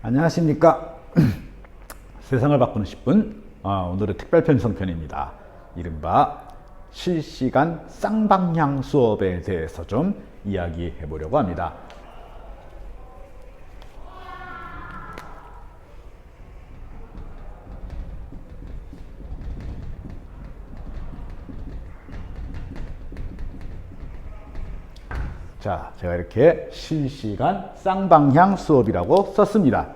안녕하십니까. 세상을 바꾸는 10분. 오늘은 특별 편성편입니다. 이른바 실시간 쌍방향 수업에 대해서 좀 이야기해 보려고 합니다. 자, 제가 이렇게 실시간 쌍방향 수업이라고 썼습니다.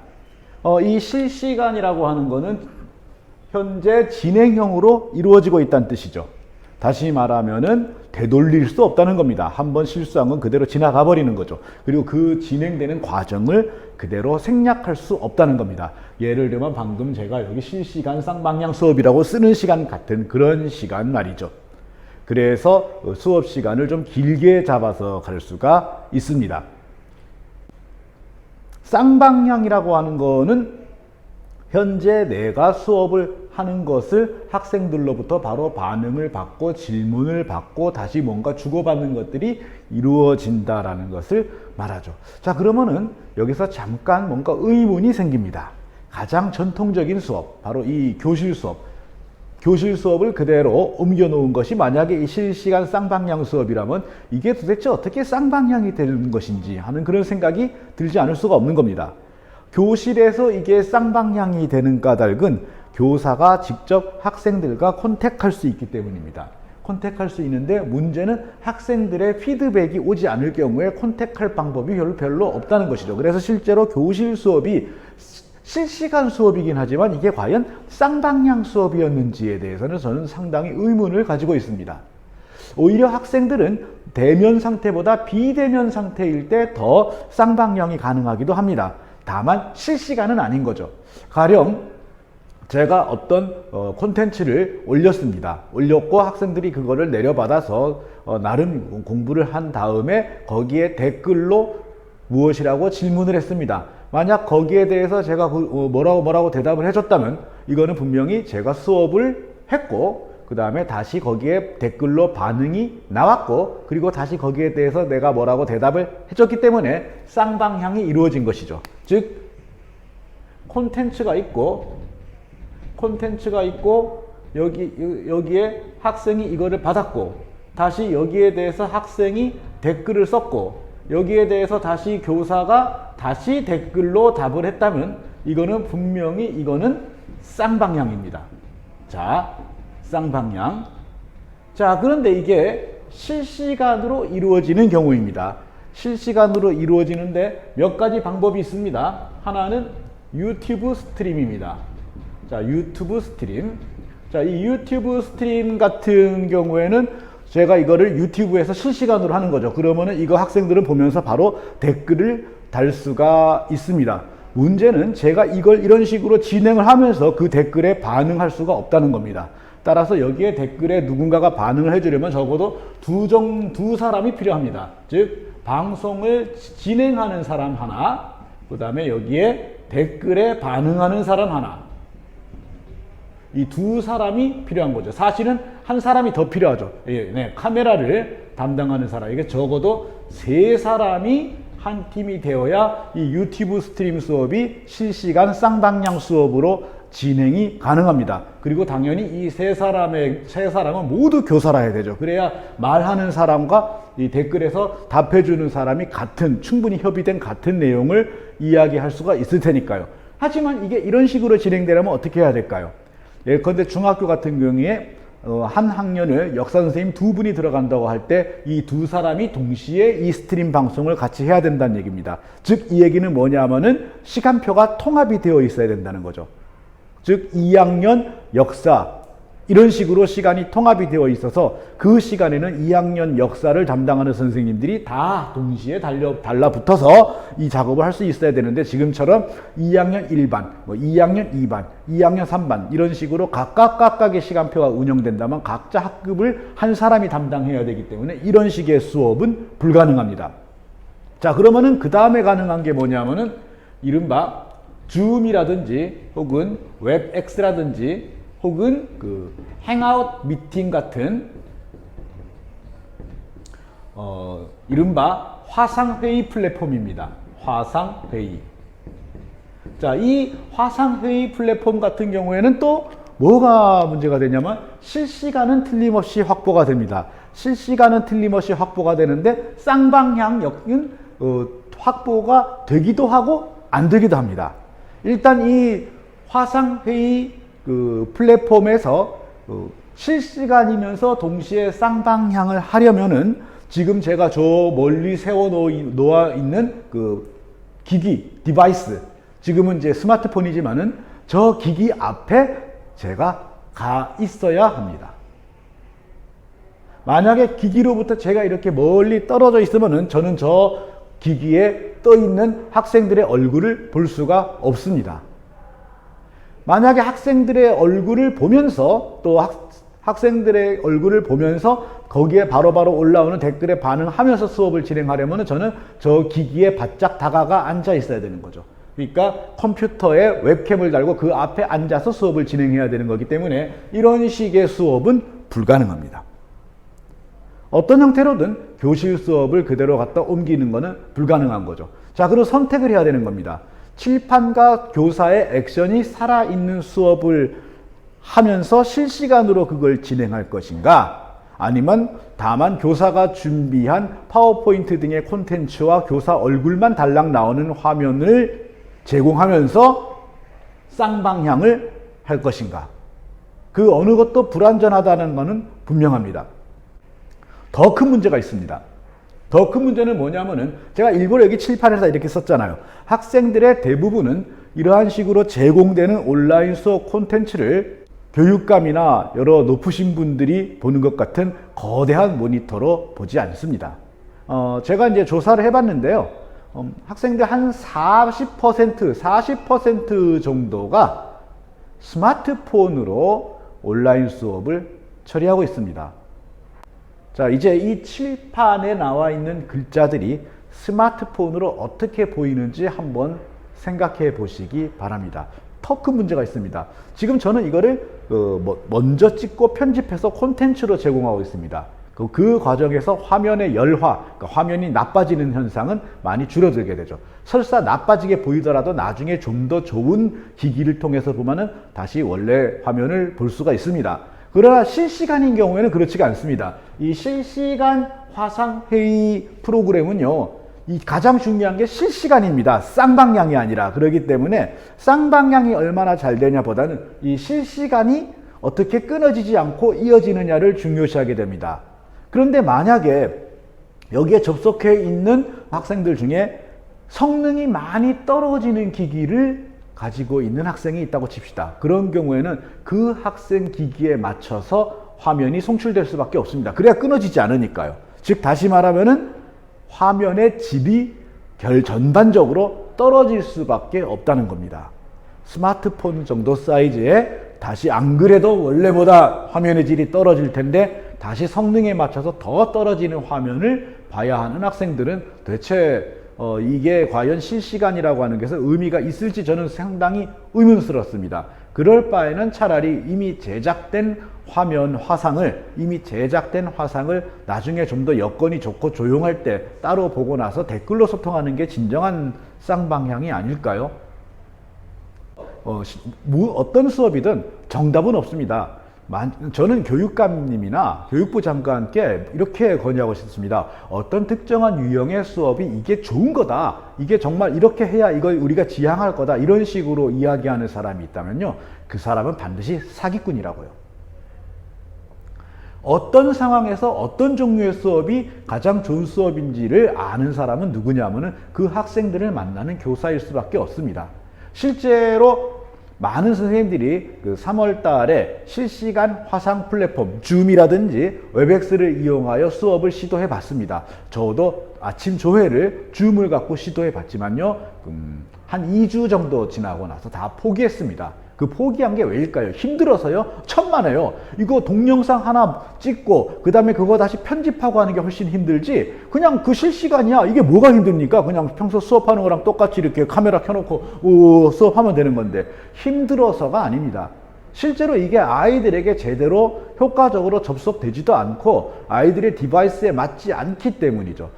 이 실시간이라고 하는 거는 현재 진행형으로 이루어지고 있다는 뜻이죠. 다시 말하면은 되돌릴 수 없다는 겁니다. 한번 실수한 건 그대로 지나가 버리는 거죠. 그리고 그 진행되는 과정을 그대로 생략할 수 없다는 겁니다. 예를 들면 방금 제가 여기 실시간 쌍방향 수업이라고 쓰는 시간 같은 그런 시간 말이죠. 그래서 수업 시간을 좀 길게 잡아서 갈 수가 있습니다. 쌍방향이라고 하는 거는 현재 내가 수업을 하는 것을 학생들로부터 바로 반응을 받고 질문을 받고 다시 뭔가 주고받는 것들이 이루어진다라는 것을 말하죠. 자, 그러면은 여기서 잠깐 뭔가 의문이 생깁니다. 가장 전통적인 수업, 바로 이 교실 수업을 그대로 옮겨 놓은 것이 만약에 이 실시간 쌍방향 수업이라면 이게 도대체 어떻게 쌍방향이 되는 것인지 하는 그런 생각이 들지 않을 수가 없는 겁니다. 교실에서 이게 쌍방향이 되는 까닭은 교사가 직접 학생들과 컨택할 수 있기 때문입니다. 컨택할 수 있는데 문제는 학생들의 피드백이 오지 않을 경우에 컨택할 방법이 별로 없다는 것이죠. 그래서 실제로 교실 수업이 실시간 수업이긴 하지만 이게 과연 쌍방향 수업이었는지에 대해서는 저는 상당히 의문을 가지고 있습니다. 오히려 학생들은 대면 상태보다 비대면 상태일 때 더 쌍방향이 가능하기도 합니다. 다만 실시간은 아닌 거죠. 가령 제가 어떤 콘텐츠를 올렸고 학생들이 그거를 내려받아서 나름 공부를 한 다음에 거기에 댓글로 무엇이라고 질문을 했습니다. 만약 거기에 대해서 제가 뭐라고 대답을 해줬다면 이거는 분명히 제가 수업을 했고 그 다음에 다시 거기에 댓글로 반응이 나왔고 그리고 다시 거기에 대해서 내가 뭐라고 대답을 해줬기 때문에 쌍방향이 이루어진 것이죠. 즉 콘텐츠가 있고 여기에 학생이 이거를 받았고 다시 여기에 대해서 학생이 댓글을 썼고 여기에 대해서 다시 교사가 다시 댓글로 답을 했다면 이거는 분명히 이거는 쌍방향입니다. 자, 쌍방향. 자, 그런데 이게 실시간으로 이루어지는 경우입니다. 실시간으로 이루어지는데 몇 가지 방법이 있습니다. 하나는 유튜브 스트림입니다. 자, 유튜브 스트림. 자, 이 유튜브 스트림 같은 경우에는 제가 이거를 유튜브에서 실시간으로 하는 거죠. 그러면은 이거 학생들은 보면서 바로 댓글을 달 수가 있습니다. 문제는 제가 이걸 이런 식으로 진행을 하면서 그 댓글에 반응할 수가 없다는 겁니다. 따라서 여기에 댓글에 누군가가 반응을 해주려면 적어도 두 사람이 필요합니다. 즉 방송을 진행하는 사람 하나, 그 다음에 여기에 댓글에 반응하는 사람 하나. 이 두 사람이 필요한 거죠. 사실은 한 사람이 더 필요하죠. 카메라를 담당하는 사람. 이게 적어도 세 사람이 한 팀이 되어야 이 유튜브 스트림 수업이 실시간 쌍방향 수업으로 진행이 가능합니다. 그리고 당연히 이 세 사람은 모두 교사라 해야 되죠. 그래야 말하는 사람과 이 댓글에서 답해주는 사람이 충분히 협의된 같은 내용을 이야기할 수가 있을 테니까요. 하지만 이게 이런 식으로 진행되려면 어떻게 해야 될까요? 예컨대 중학교 같은 경우에 한 학년을 역사 선생님 두 분이 들어간다고 할 때 이 두 사람이 동시에 이 스트림 방송을 같이 해야 된다는 얘기입니다. 즉 이 얘기는 뭐냐면은 시간표가 통합이 되어 있어야 된다는 거죠. 즉 2학년 역사 이런 식으로 시간이 통합이 되어 있어서 그 시간에는 2학년 역사를 담당하는 선생님들이 다 동시에 달라붙어서 이 작업을 할 수 있어야 되는데 지금처럼 2학년 1반, 2학년 2반, 2학년 3반 이런 식으로 각각의 시간표가 운영된다면 각자 학급을 한 사람이 담당해야 되기 때문에 이런 식의 수업은 불가능합니다. 자, 그러면은 그 다음에 가능한 게 뭐냐면은 이른바 줌이라든지 혹은 웹엑스라든지 혹은 그 행아웃 미팅 같은 이른바 화상회의 플랫폼입니다. 화상회의. 자, 이 화상회의 플랫폼 같은 경우에는 또 뭐가 문제가 되냐면 실시간은 틀림없이 확보가 됩니다. 실시간은 틀림없이 확보가 되는데 쌍방향은 확보가 되기도 하고 안 되기도 합니다. 일단 이 화상회의 플랫폼에서 실시간이면서 동시에 쌍방향을 하려면은 지금 제가 저 멀리 세워 놓아 있는 기기, 디바이스, 지금은 이제 스마트폰이지만은 저 기기 앞에 제가 가 있어야 합니다. 만약에 기기로부터 제가 이렇게 멀리 떨어져 있으면은 저는 저 기기에 떠 있는 학생들의 얼굴을 볼 수가 없습니다. 만약에 학생들의 얼굴을 보면서 또 학생들의 얼굴을 보면서 거기에 바로바로 올라오는 댓글에 반응하면서 수업을 진행하려면 저는 저 기기에 바짝 다가가 앉아 있어야 되는 거죠. 그러니까 컴퓨터에 웹캠을 달고 그 앞에 앉아서 수업을 진행해야 되는 거기 때문에 이런 식의 수업은 불가능합니다. 어떤 형태로든 교실 수업을 그대로 갖다 옮기는 것은 불가능한 거죠. 자, 그리고 선택을 해야 되는 겁니다. 칠판과 교사의 액션이 살아있는 수업을 하면서 실시간으로 그걸 진행할 것인가, 아니면 다만 교사가 준비한 파워포인트 등의 콘텐츠와 교사 얼굴만 달랑 나오는 화면을 제공하면서 쌍방향을 할 것인가. 그 어느 것도 불완전하다는 것은 분명합니다. 더 큰 문제가 있습니다. 더 큰 문제는 뭐냐면은 제가 일부러 여기 칠판에서 이렇게 썼잖아요. 학생들의 대부분은 이러한 식으로 제공되는 온라인 수업 콘텐츠를 교육감이나 여러 높으신 분들이 보는 것 같은 거대한 모니터로 보지 않습니다. 제가 이제 조사를 해봤는데요. 학생들 한 40% 정도가 스마트폰으로 온라인 수업을 처리하고 있습니다. 자, 이제 이 칠판에 나와 있는 글자들이 스마트폰으로 어떻게 보이는지 한번 생각해 보시기 바랍니다. 더 큰 문제가 있습니다. 지금 저는 이거를 먼저 찍고 편집해서 콘텐츠로 제공하고 있습니다. 그 과정에서 화면의 열화, 그러니까 화면이 나빠지는 현상은 많이 줄어들게 되죠. 설사 나빠지게 보이더라도 나중에 좀 더 좋은 기기를 통해서 보면은 다시 원래 화면을 볼 수가 있습니다. 그러나 실시간인 경우에는 그렇지가 않습니다. 이 실시간 화상회의 프로그램은요, 이 가장 중요한 게 실시간입니다. 쌍방향이 아니라. 그렇기 때문에 쌍방향이 얼마나 잘 되냐 보다는 이 실시간이 어떻게 끊어지지 않고 이어지느냐를 중요시하게 됩니다. 그런데 만약에 여기에 접속해 있는 학생들 중에 성능이 많이 떨어지는 기기를 가지고 있는 학생이 있다고 칩시다. 그런 경우에는 그 학생 기기에 맞춰서 화면이 송출될 수밖에 없습니다. 그래야 끊어지지 않으니까요. 즉 다시 말하면은 화면의 질이 전반적으로 떨어질 수밖에 없다는 겁니다. 스마트폰 정도 사이즈에 다시 안 그래도 원래보다 화면의 질이 떨어질 텐데 다시 성능에 맞춰서 더 떨어지는 화면을 봐야 하는 학생들은 대체 이게 과연 실시간이라고 하는 것에 의미가 있을지 저는 상당히 의문스럽습니다. 그럴 바에는 차라리 이미 제작된 화상을 나중에 좀 더 여건이 좋고 조용할 때 따로 보고 나서 댓글로 소통하는 게 진정한 쌍방향이 아닐까요? 어떤 수업이든 정답은 없습니다. 저는 교육감님이나 교육부 장관께 이렇게 건의하고 싶습니다. 어떤 특정한 유형의 수업이 이게 좋은 거다, 이게 정말 이렇게 해야 이걸 우리가 지향할 거다, 이런 식으로 이야기하는 사람이 있다면요, 그 사람은 반드시 사기꾼이라고요. 어떤 상황에서 어떤 종류의 수업이 가장 좋은 수업인지를 아는 사람은 누구냐면은 그 학생들을 만나는 교사일 수밖에 없습니다. 실제로 많은 선생님들이 3월 달에 실시간 화상 플랫폼 줌이라든지 웹엑스를 이용하여 수업을 시도해 봤습니다. 저도 아침 조회를 줌을 갖고 시도해 봤지만요, 한 2주 정도 지나고 나서 다 포기했습니다. 그 포기한 게 왜일까요? 힘들어서요? 천만에요. 이거 동영상 하나 찍고 그 다음에 그거 다시 편집하고 하는 게 훨씬 힘들지, 그냥 그 실시간이야. 이게 뭐가 힘듭니까? 그냥 평소 수업하는 거랑 똑같이 이렇게 카메라 켜놓고 수업하면 되는 건데, 힘들어서가 아닙니다. 실제로 이게 아이들에게 제대로 효과적으로 접속되지도 않고 아이들의 디바이스에 맞지 않기 때문이죠.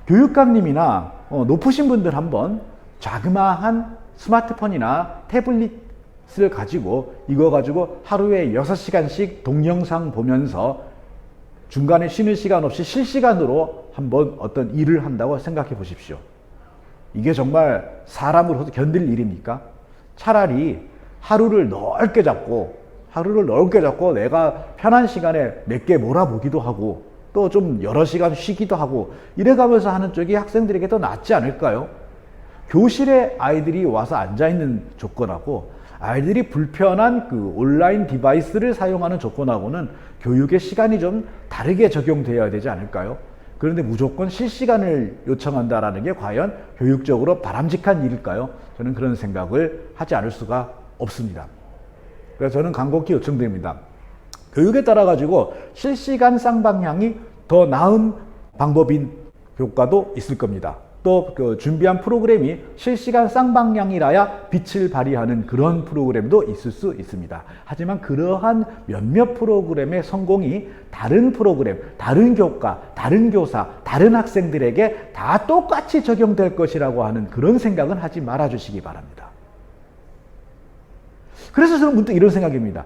교육감님이나 높으신 분들 한번 자그마한 스마트폰이나 태블릿을 가지고 이거 가지고 하루에 6시간씩 동영상 보면서 중간에 쉬는 시간 없이 실시간으로 한번 어떤 일을 한다고 생각해 보십시오. 이게 정말 사람으로서 견딜 일입니까? 차라리 하루를 넓게 잡고 내가 편한 시간에 몇 개 몰아보기도 하고 또 좀 여러 시간 쉬기도 하고 이래가면서 하는 쪽이 학생들에게 더 낫지 않을까요? 교실에 아이들이 와서 앉아있는 조건하고 아이들이 불편한 그 온라인 디바이스를 사용하는 조건하고는 교육의 시간이 좀 다르게 적용되어야 되지 않을까요? 그런데 무조건 실시간을 요청한다라는 게 과연 교육적으로 바람직한 일일까요? 저는 그런 생각을 하지 않을 수가 없습니다. 그래서 저는 간곡히 요청드립니다. 교육에 따라 가지고 실시간 쌍방향이 더 나은 방법인 교과도 있을 겁니다. 또 그 준비한 프로그램이 실시간 쌍방향이라야 빛을 발휘하는 그런 프로그램도 있을 수 있습니다. 하지만 그러한 몇몇 프로그램의 성공이 다른 프로그램, 다른 교과, 다른 교사, 다른 학생들에게 다 똑같이 적용될 것이라고 하는 그런 생각은 하지 말아 주시기 바랍니다. 그래서 저는 문득 이런 생각입니다.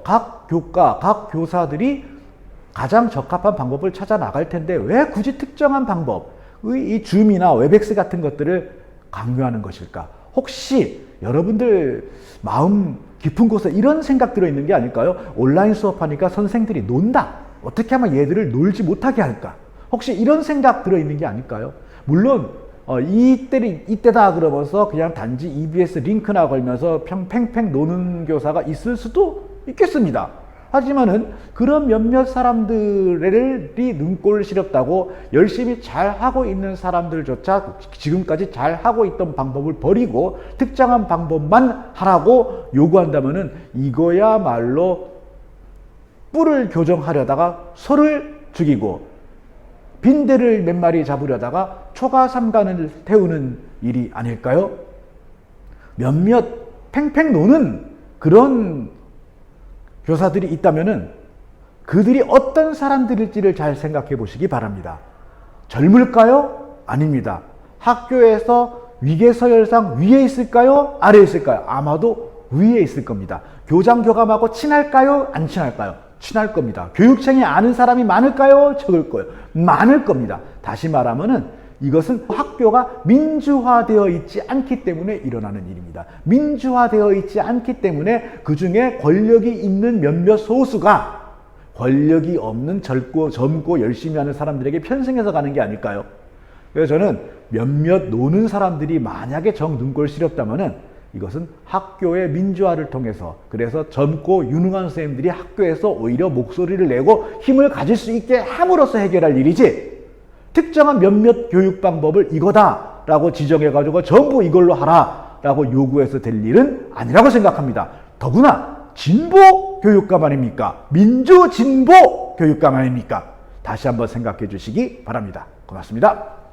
각 교과, 각 교사들이 가장 적합한 방법을 찾아 나갈 텐데 왜 굳이 특정한 방법, 이 줌이나 웹엑스 같은 것들을 강요하는 것일까? 혹시 여러분들 마음 깊은 곳에 이런 생각 들어있는 게 아닐까요? 온라인 수업하니까 선생들이 논다. 어떻게 하면 얘들을 놀지 못하게 할까? 혹시 이런 생각 들어있는 게 아닐까요? 물론 이때다 그러면서 그냥 단지 EBS 링크나 걸면서 팽팽 노는 교사가 있을 수도 있겠습니다. 하지만은 그런 몇몇 사람들이 눈꼴을 시렸다고 열심히 잘 하고 있는 사람들조차 지금까지 잘 하고 있던 방법을 버리고 특정한 방법만 하라고 요구한다면은 이거야말로 뿔을 교정하려다가 소를 죽이고 빈대를 몇 마리 잡으려다가 초가 삼간을 태우는 일이 아닐까요? 몇몇 팽팽 노는 그런 교사들이 있다면은 그들이 어떤 사람들일지를 잘 생각해 보시기 바랍니다. 젊을까요? 아닙니다. 학교에서 위계서열상 위에 있을까요? 아래에 있을까요? 아마도 위에 있을 겁니다. 교장 교감하고 친할까요? 안 친할까요? 친할 겁니다. 교육청에 아는 사람이 많을까요? 적을 거예요. 많을 겁니다. 다시 말하면은 이것은 학교가 민주화되어 있지 않기 때문에 일어나는 일입니다. 민주화되어 있지 않기 때문에 그 중에 권력이 있는 몇몇 소수가 권력이 없는 젊고 열심히 하는 사람들에게 편승해서 가는 게 아닐까요? 그래서 저는 몇몇 노는 사람들이 만약에 정 눈꼴 시렸다면은 이것은 학교의 민주화를 통해서 그래서 젊고 유능한 선생님들이 학교에서 오히려 목소리를 내고 힘을 가질 수 있게 함으로써 해결할 일이지 특정한 몇몇 교육 방법을 이거다라고 지정해가지고 전부 이걸로 하라라고 요구해서 될 일은 아니라고 생각합니다. 더구나 진보 교육감 아닙니까? 민주 진보 교육감 아닙니까? 다시 한번 생각해 주시기 바랍니다. 고맙습니다.